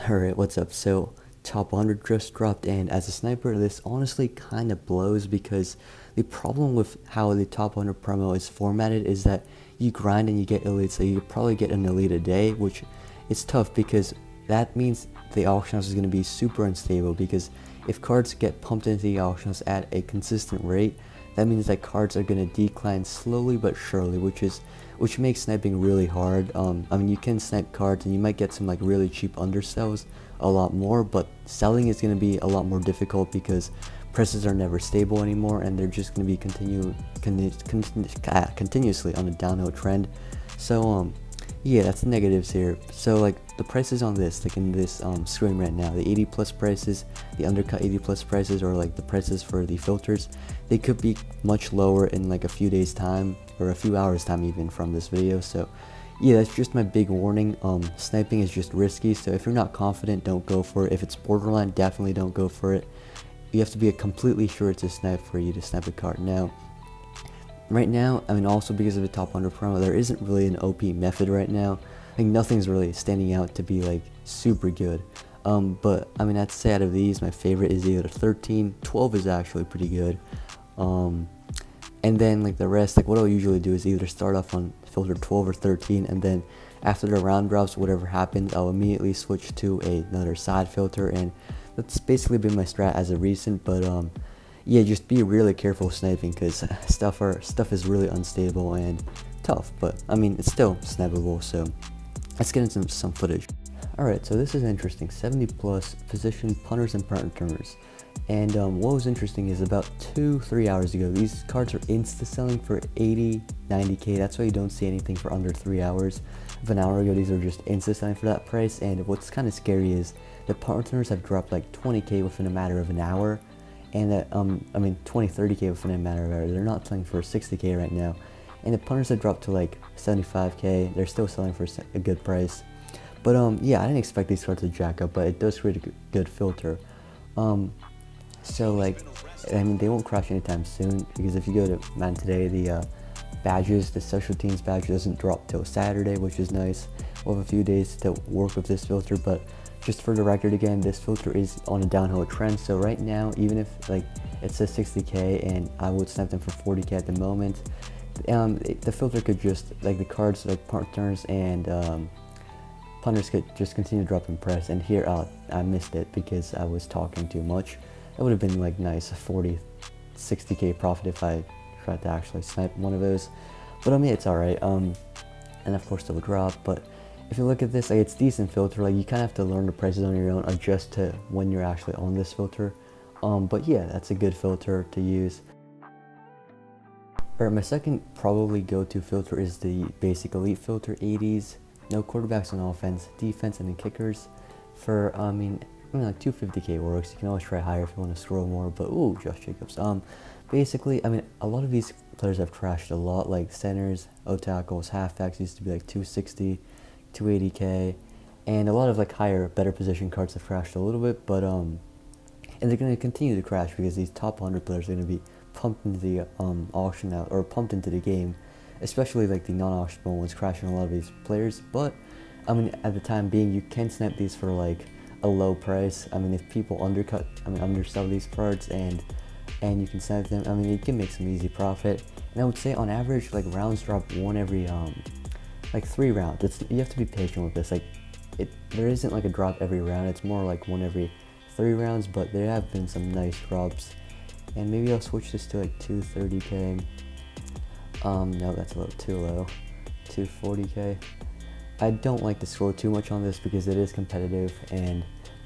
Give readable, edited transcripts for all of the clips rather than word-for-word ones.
Alright, what's up? So, top 100 just dropped, and as a sniper, this honestly kind of blows because the problem with how the top 100 promo is formatted is that you grind and you get elites, so you probably get an elite a day, which is tough because that means the auction house is going to be super unstable because if cards get pumped into the auction house at a consistent rate, that means that cards are going to decline slowly but surely, which makes sniping really hard. I mean, you can snipe cards and you might get some like really cheap undersells a lot more, but selling is going to be a lot more difficult because prices are never stable anymore and they're just going to be continuously on a downhill trend. So yeah, that's the negatives here. So like the prices on this, like in this screen right now, the 80 plus prices, the undercut 80 plus prices, or like the prices for the filters, they could be much lower in like a few days time or a few hours time even from this video. So yeah, that's just my big warning. Sniping is just risky, so if you're not confident, don't go for it. If it's borderline, definitely don't go for it. You have to be completely sure it's a snipe for you to snipe a card. Now, right now, I mean, also because of the top 100 promo, there isn't really an OP method right now. Like nothing's really standing out to be like super good. But I mean, I'd say out of these, my favorite is either 13, 12 is actually pretty good. And then like the rest, like what I'll usually do is either start off on filter 12 or 13, and then after the round drops, whatever happens, I'll immediately switch to another side filter, and that's basically been my strat as of recent. But yeah, just be really careful sniping because stuff is really unstable and tough, but I mean it's still snipable. So let's get into some footage. Alright, so this is interesting. 70 plus position punters and punt returners. And what was interesting is about 2-3 hours ago, these cards are insta selling for 80, 90k. That's why you don't see anything for under 3 hours. Of an hour ago, these are just insta selling for that price. And what's kind of scary is the punt returners have dropped like 20k within a matter of an hour. And that, I mean 20, 30k within a matter of an hour. They're not selling for 60k right now. And the punters have dropped to like 75k. They're still selling for a good price. But yeah, I didn't expect these cards to jack up, but it does create a good filter. So like, I mean, they won't crash anytime soon because if you go to Madden today, the badges, the special teams badge doesn't drop till Saturday, which is nice. We'll have a few days to work with this filter, but just for the record again, this filter is on a downhill trend. So right now, even if like it says 60k and I would snap them for 40k at the moment, the filter could just, like the cards like punt returners and punters could just continue to drop in price. And here I missed it because I was talking too much. It would have been like nice, a 40, 60k profit if I tried to actually snipe one of those. But I mean, it's alright. And of course they'll drop. But if you look at this, like it's decent filter. Like you kind of have to learn the prices on your own, adjust to when you're actually on this filter. But yeah, that's a good filter to use. Alright, my second probably go-to filter is the basic elite filter, 80s. No quarterbacks on offense, defense, and then kickers. For I mean like 250k works. You can always try higher if you want to scroll more. But ooh, Josh Jacobs. Basically, I mean, a lot of these players have crashed a lot. Like centers, O tackles, halfbacks used to be like 260, 280k, and a lot of like higher, better position cards have crashed a little bit. But and they're going to continue to crash because these top 100 players are going to be pumped into the auction out, or pumped into the game. Especially like the non-auctionable ones crashing a lot of these players. But I mean, at the time being, you can snap these for like a low price. I mean, if people undersell these cards and you can snap them, I mean, you can make some easy profit. And I would say on average, like rounds drop one every like 3 rounds. You have to be patient with this. Like there isn't like a drop every round. It's more like one every 3 rounds. But there have been some nice drops. And maybe I'll switch this to like 230k. No, that's a little too low. 240k. I don't like to scroll too much on this because it is competitive,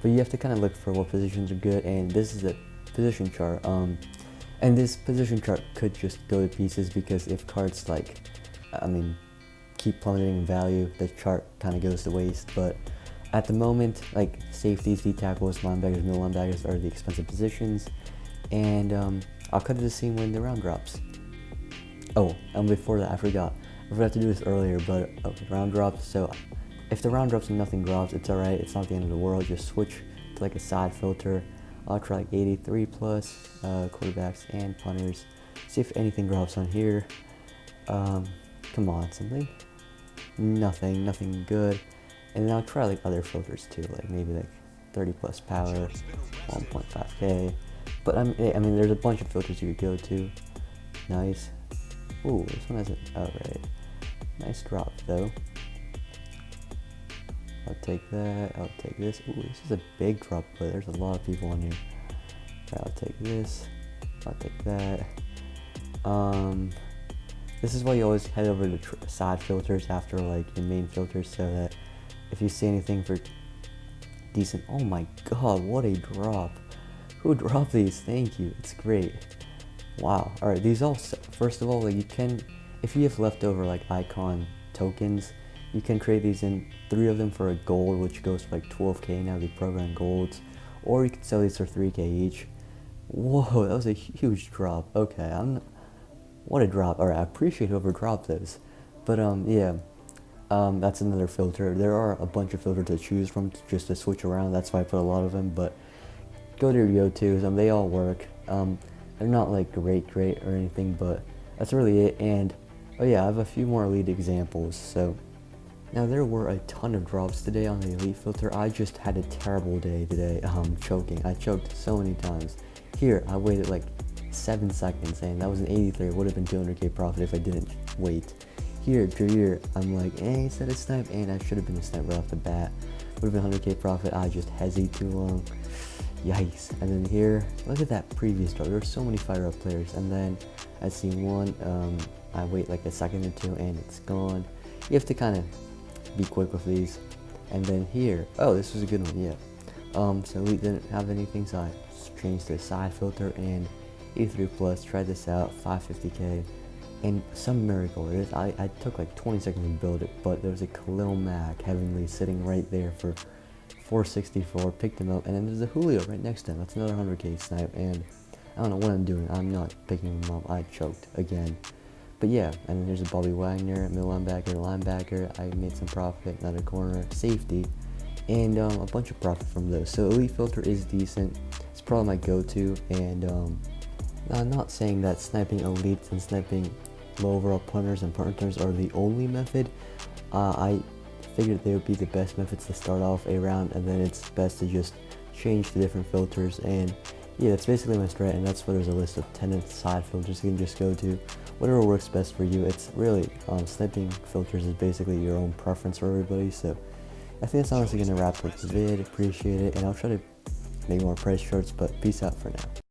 but you have to kind of look for what positions are good, and this is a position chart. And this position chart could just go to pieces because if cards like, I mean, keep plummeting in value, the chart kind of goes to waste. But at the moment, like safeties, D tackles, linebackers, middle linebackers are the expensive positions, and I'll cut to the scene when the round drops. Oh, and before that, I forgot to do this earlier, but round drops. So if the round drops and nothing drops, it's alright. It's not the end of the world. Just switch to like a side filter. I'll try like 83 plus quarterbacks and punters. See if anything drops on here. Come on, something. Nothing good. And then I'll try like other filters too, like maybe like 30 plus power, 1.5K. But I mean, there's a bunch of filters you could go to. Nice. Ooh, this one has an outright. Nice drop though. I'll take that. I'll take this. Ooh, this is a big drop, but there's a lot of people on here. Right, I'll take this. I'll take that. This is why you always head over to side filters after like your main filters, so that if you see anything for decent. Oh my god, what a drop! Who dropped these? Thank you. It's great. Wow. All right, these all. First of all, like you can, if you have leftover like icon tokens, you can trade these in 3 of them for a gold, which goes for like 12K now, the program golds, or you can sell these for 3K each. Whoa, that was a huge drop. Okay, what a drop. Alright, I appreciate whoever dropped those. But yeah, that's another filter. There are a bunch of filters to choose from just to switch around. That's why I put a lot of them, but go to your go-tos. They all work. They're not like great or anything, but that's really it. And oh yeah, I have a few more elite examples. So now there were a ton of drops today on the elite filter. I just had a terrible day today, choking. I choked so many times. Here, I waited like 7 seconds, and that was an 83. It would have been 200K profit if I didn't wait. Here, I'm like, instead of snipe, and I should have been a sniper right off the bat. Would have been 100K profit. I just hesitated too long. Yikes. And then here, look at that previous drop. There were so many fire up players. And then I see one, I wait like a second or two, and it's gone. You have to kind of be quick with these. And then here, oh, this was a good one, yeah. So we didn't have anything, so I changed the side filter and E3 plus, tried this out, 550K, and some miracle. I took like 20 seconds to build it, but there was a Khalil Mack Heavenly sitting right there for 464, picked him up, and then there's a Julio right next to him. That's another 100K snipe, and I don't know what I'm doing. I'm not picking him up. I choked again. But yeah, and then there's a Bobby Wagner, middle linebacker. I made some profit, another corner, safety, and a bunch of profit from those. So elite filter is decent. It's probably my go-to, and I'm not saying that sniping elites and sniping low overall punters and punters are the only method. I figured they would be the best methods to start off a round, and then it's best to just change the different filters. And yeah, that's basically my strat, and that's why there's a list of 10 side filters you can just go to. Whatever works best for you. It's really, sniping filters is basically your own preference for everybody. So I think that's honestly going to wrap up the vid. Appreciate it, and I'll try to make more price charts, but peace out for now.